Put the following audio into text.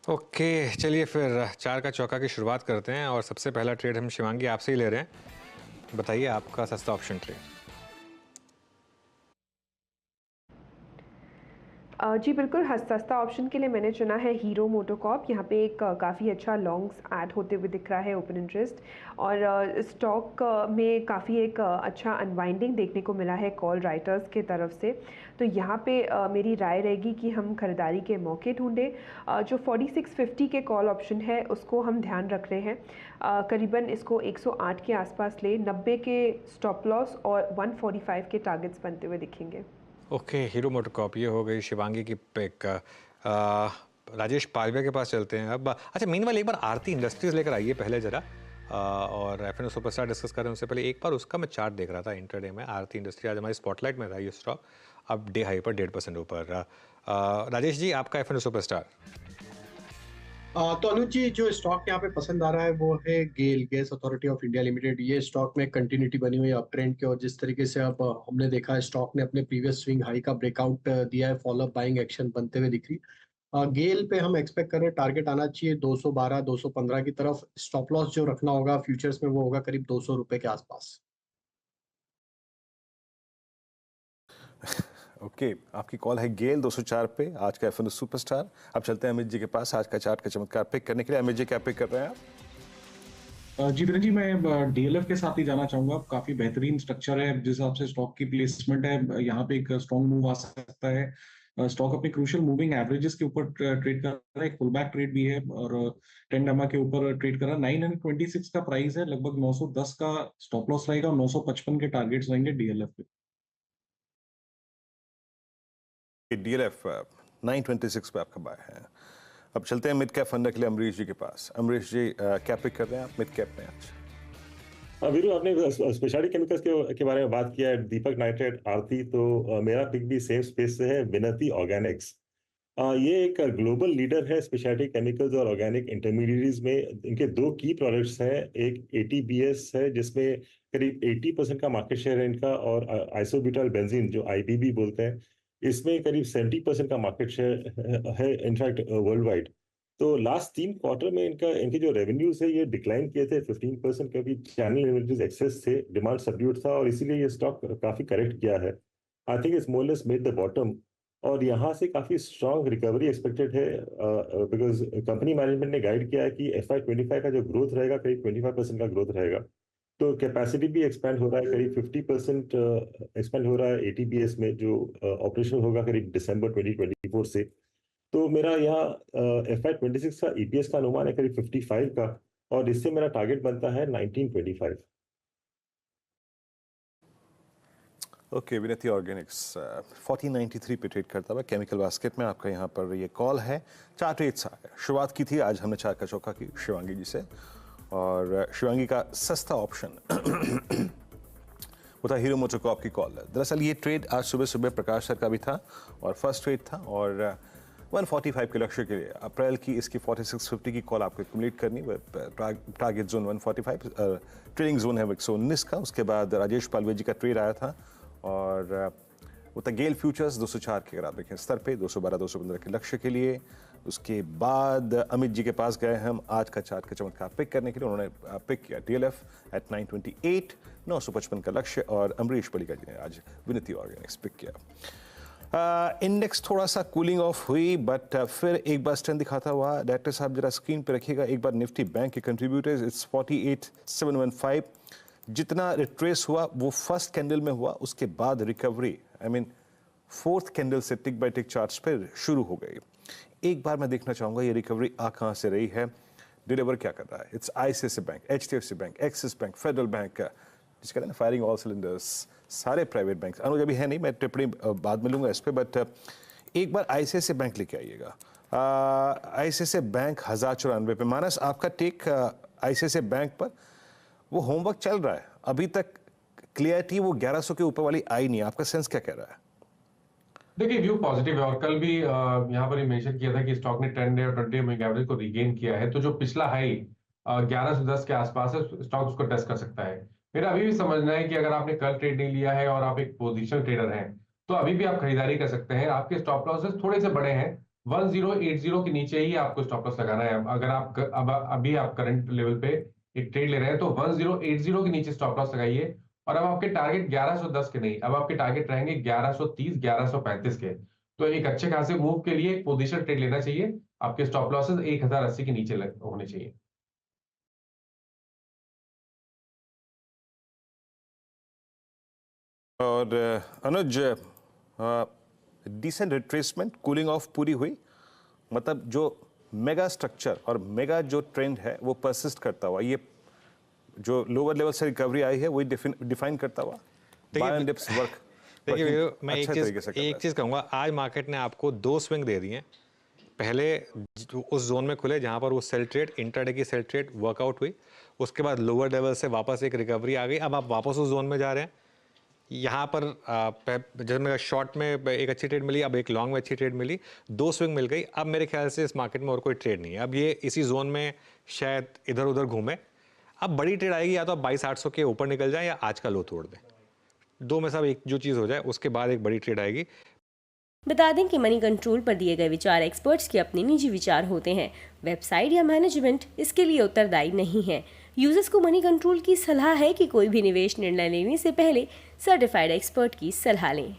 Okay, चलिए फिर चार का चौका की शुरुआत करते हैं और सबसे पहला ट्रेड हम शिवांगी आपसे ही ले रहे हैं। बताइए आपका सस्ता ऑप्शन ट्रेड। जी बिल्कुल, सस्ता ऑप्शन के लिए मैंने चुना है हीरो मोटोकॉर्प। यहाँ पे एक काफ़ी अच्छा लॉन्ग्स ऐड होते हुए दिख रहा है ओपन इंटरेस्ट, और स्टॉक में काफ़ी एक अच्छा अनवाइंडिंग देखने को मिला है कॉल राइटर्स के तरफ से। तो यहाँ पे मेरी राय रहेगी कि हम खरीदारी के मौके ढूंढें। जो 4650 के कॉल ऑप्शन है उसको हम ध्यान रख रहे हैं। करीबन इसको 108 के आसपास ले, 90 के स्टॉप लॉस और 145 के टारगेट्स बनते हुए दिखेंगे। ओके, हीरो मोटोकॉर्प ये हो गई शिवांगी की पिक। राजेश पालवे के पास चलते हैं अब। अच्छा, मीनवाइल एक बार आरती इंडस्ट्रीज लेकर आइए पहले जरा। और एफएनओ सुपरस्टार डिस्कस करें उससे पहले एक बार उसका मैं चार्ट देख रहा था इंटरडे में। आरती इंडस्ट्री आज हमारी स्पॉटलाइट में था ये स्टॉक, अब डे हाई पर 1.5% ऊपर। राजेश जी, आपका एफएनओ सुपरस्टार। तो अनुज जी, जो स्टॉक यहाँ पे पसंद आ रहा है वो है GAIL, gas authority of India limited. ये स्टॉक में कंटिन्यूटी बनी हुई है अप ट्रेंड के, और जिस तरीके से अब हमने देखा है स्टॉक ने अपने प्रीवियस स्विंग हाई का ब्रेकआउट दिया है, फॉलोअप बाइंग एक्शन बनते हुए दिख रही है। गेल पे हम एक्सपेक्ट कर रहे हैं टारगेट आना चाहिए 212 215 की तरफ। स्टॉप लॉस जो रखना होगा फ्यूचर्स में वो होगा करीब 200 रुपए के आसपास। ओके, आपकी कॉल है गेल 204 पे, आज का एफएनओ सुपरस्टार। अब चलते हैं अमित जी के पास आज का चार्ट का चमत्कार पिक करने के लिए। अमित जी क्या पिक कर रहे हैं आप? जी वीरेंद्र जी, मैं डीएलएफ के साथ ही जाना चाहूंगा। काफी बेहतरीन स्ट्रक्चर है जिस हिसाब से स्टॉक की प्लेसमेंट है, यहाँ पे एक स्ट्रॉन्ग मूव आ सकता है। स्टॉक अपने क्रूशियल मूविंग एवरेजेस के ऊपर ट्रेड कर रहा है, एक पुल बैक ट्रेड भी है, और 10 डमा के ऊपर ट्रेड कर रहा है। 926 का प्राइस है, लगभग 910 का स्टॉप लॉस रहेगा और 955 के टारगेट्स रहेंगे डीएलएफ पे। डीएलएफ 926 पे आपका बाय है। अब चलते हैं मिड कैप फंड के लिए अमरीश जी के पास। अमरीश जी, क्या पिक कर रहे हैं आप मिड कैप में आज? वीरू, आपने स्पेशलिटी केमिकल्स के बारे में बात किया है, दीपक नाइट्रेट, आरती, तो मेरा पिक भी सेम स्पेस से है, विनती ऑर्गेनिक्स। ये एक ग्लोबल लीडर है स्पेशलिटी केमिकल्स और ऑर्गेनिक इंटरमीडिएट्स में। इनके दो की प्रोडक्ट्स हैं, एक एटीबीएस है जिसमें करीब 80% का मार्केट शेयर है इनका, और आइसोब्यूटाइल बेंजीन जो आईबीबी बोलते हैं, इसमें करीब 70% का मार्केट शेयर है इनफैक्ट वर्ल्ड वाइड। तो लास्ट 3 क्वार्टर में इनके जो रेवेन्यूज है ये डिक्लाइन किए थे 15%, क्योंकि चैनल इन्वेंटरीज एक्सेस थे, डिमांड सबड्यूट था, और इसीलिए ये स्टॉक काफी करेक्ट किया है। I think it's more less made the bottom, और यहाँ से काफी स्ट्रांग रिकवरी एक्सपेक्टेड है, बिकॉज कंपनी मैनेजमेंट ने गाइड किया है कि FY25 का जो ग्रोथ रहेगा करीब 25% का ग्रोथ रहेगा। तो कैपेसिटी भी एक्सपेंड हो रहा है, करीब 50% एक्सपेंड हो रहा है एटीबीएस में, जो ऑपरेशन होगा करीब दिसंबर 2024 से। तो मेरा यहाँ FY26 का ईपीएस का अनुमान है करीब 55 का, और इससे मेरा टारगेट बनता है 1925। ओके, विनती ऑर्गेनिक्स 1493 पे ट्रेड करता हुआ केमिकल बास्केट में। आपका यहाँ पर ये कॉल है। 4 ट्रेड्स आ गए। शुरुआत की थी आज हमने 4 का चौका की शिवांगी जी से, और शिवांगी का सस्ता ऑप्शन वो था हीरो मोटोकॉर्प की कॉल। दरअसल ये ट्रेड आज सुबह सुबह प्रकाश सर का भी था और फर्स्ट ट्रेड था, और 145 के लक्ष्य के लिए अप्रैल की इसकी 4650 की कॉल आपको कंप्लीट करनी। टारगेट जोन 145, ट्रेडिंग जोन है 119 का। उसके बाद राजेश पालवे जी का ट्रेड आया था, और वो था गेल फ्यूचर्स 204 के, अगर आप देखें स्तर पे 212-215 के लक्ष्य के लिए। उसके बाद अमित जी के पास गए हम आज का चार्ट का चमत्कार पिक करने के लिए। उन्होंने पिक किया डीएलएफ एट 928, 955 का लक्ष्य, और अमरीश पलिका जी ने आज विनती ऑर्गेनिक्स पिक किया। इंडेक्स थोड़ा सा कूलिंग ऑफ हुई, बट फिर एक बार स्ट्रेंथ दिखाता हुआ। डायरेक्टर साहब जरा स्क्रीन पे रखिएगा एक बार निफ्टी बैंक के कंट्रीब्यूटर्स। इट्स 48,715। जितना रिट्रेस हुआ वो फर्स्ट कैंडल में हुआ, उसके बाद recovery I mean fourth candle से टिक बाय टिक चार्ट्स पे शुरू हो गई। एक बार मैं देखना चाहूंगा ये रिकवरी आ कहां से रही है, डिलीवर क्या कर रहा है। It's ICICI bank, HDFC bank, axis bank, federal bank, जिसका ना फायरिंग ऑल सिलेंडर्स, सारे प्राइवेट बैंक। अनुज अभी है नहीं, मैं टिप्पणी बाद में लूंगा इस पर, बट एक बार आईसीआईसीआई बैंक लेके आइएगा। आईसीआईसीआई बैंक 1094 पे। मानस, आपका टेक आईसीआईसीआई बैंक पर? वो होमवर्क चल रहा है, अभी तक क्लियरिटी वो 1100 के ऊपर वाली आई नहीं है। आपका सेंस क्या कह रहा है? देखिए, व्यू पॉजिटिव है, और कल भी यहाँ पर मेंशन किया था कि स्टॉक ने 10 डे और 20 मूविंग एवरेज को रीगेन किया है। तो जो पिछला हाई 1110 के आसपास है, स्टॉक उसको टेस्ट कर सकता है। मेरा अभी भी समझना है कि अगर आपने कल ट्रेड नहीं लिया है और आप एक पोजीशन ट्रेडर हैं, तो अभी भी आप खरीदारी कर सकते हैं। आपके स्टॉप लॉसेस थोड़े से बड़े हैं, 1080 के नीचे ही आपको स्टॉप लॉस लगाना है। अगर आप अभी आप करंट लेवल पे एक ट्रेड ले रहे हैं तो 1080 के नीचे स्टॉप लॉस लगाइए। और अब आपके टारगेट 1110 के नहीं, अब आपके टारगेट रहेंगे 1130 1135 के। तो एक अच्छे खासे मूव के लिए पोजीशन ट्रेड लेना चाहिए। आपके स्टॉप लॉसेस 1080 के नीचे होने चाहिए। और अनुज, डिसेंट रिट्रेसमेंट, कूलिंग ऑफ पूरी हुई, मतलब जो मेगा स्ट्रक्चर और मेगा जो ट्रेंड है वो परसिस्ट करता हुआ, ये जो लोअर लेवल से रिकवरी आई है वही डिफाइन करता हुआ बाय एंड डिप्स वर्क। देखिए मैं एक चीज़ कहूँगा, आज मार्केट ने आपको 2 स्विंग दे दिए हैं। पहले उस जोन में खुले जहाँ पर वो सेल ट्रेड, इंट्राडे की सेल ट्रेड वर्कआउट हुई, उसके बाद लोअर लेवल से वापस एक रिकवरी आ गई। अब आप वापस उस जोन में जा रहे हैं। यहाँ पर जब मेरा शॉर्ट में एक अच्छी ट्रेड मिली, अब एक लॉन्ग में अच्छी ट्रेड मिली, 2 स्विंग मिल गई। अब मेरे ख्याल से इस मार्केट में और कोई ट्रेड नहीं है। अब ये इसी जोन में शायद इधर उधर घूमे। अब बड़ी ट्रेड आएगी, या तो आप 22,800 के ऊपर निकल जाए या आज का लो तोड़ दें। 2 में से अब एक जो चीज़ हो जाए, उसके बाद एक बड़ी ट्रेड आएगी। बता दें कि मनी कंट्रोल पर दिए गए विचार एक्सपर्ट्स के अपने निजी विचार होते हैं। वेबसाइट या मैनेजमेंट इसके लिए उत्तरदायी नहीं है। यूजर्स को मनी कंट्रोल की सलाह है कि कोई भी निवेश निर्णय लेने से पहले सर्टिफाइड एक्सपर्ट की सलाह लें।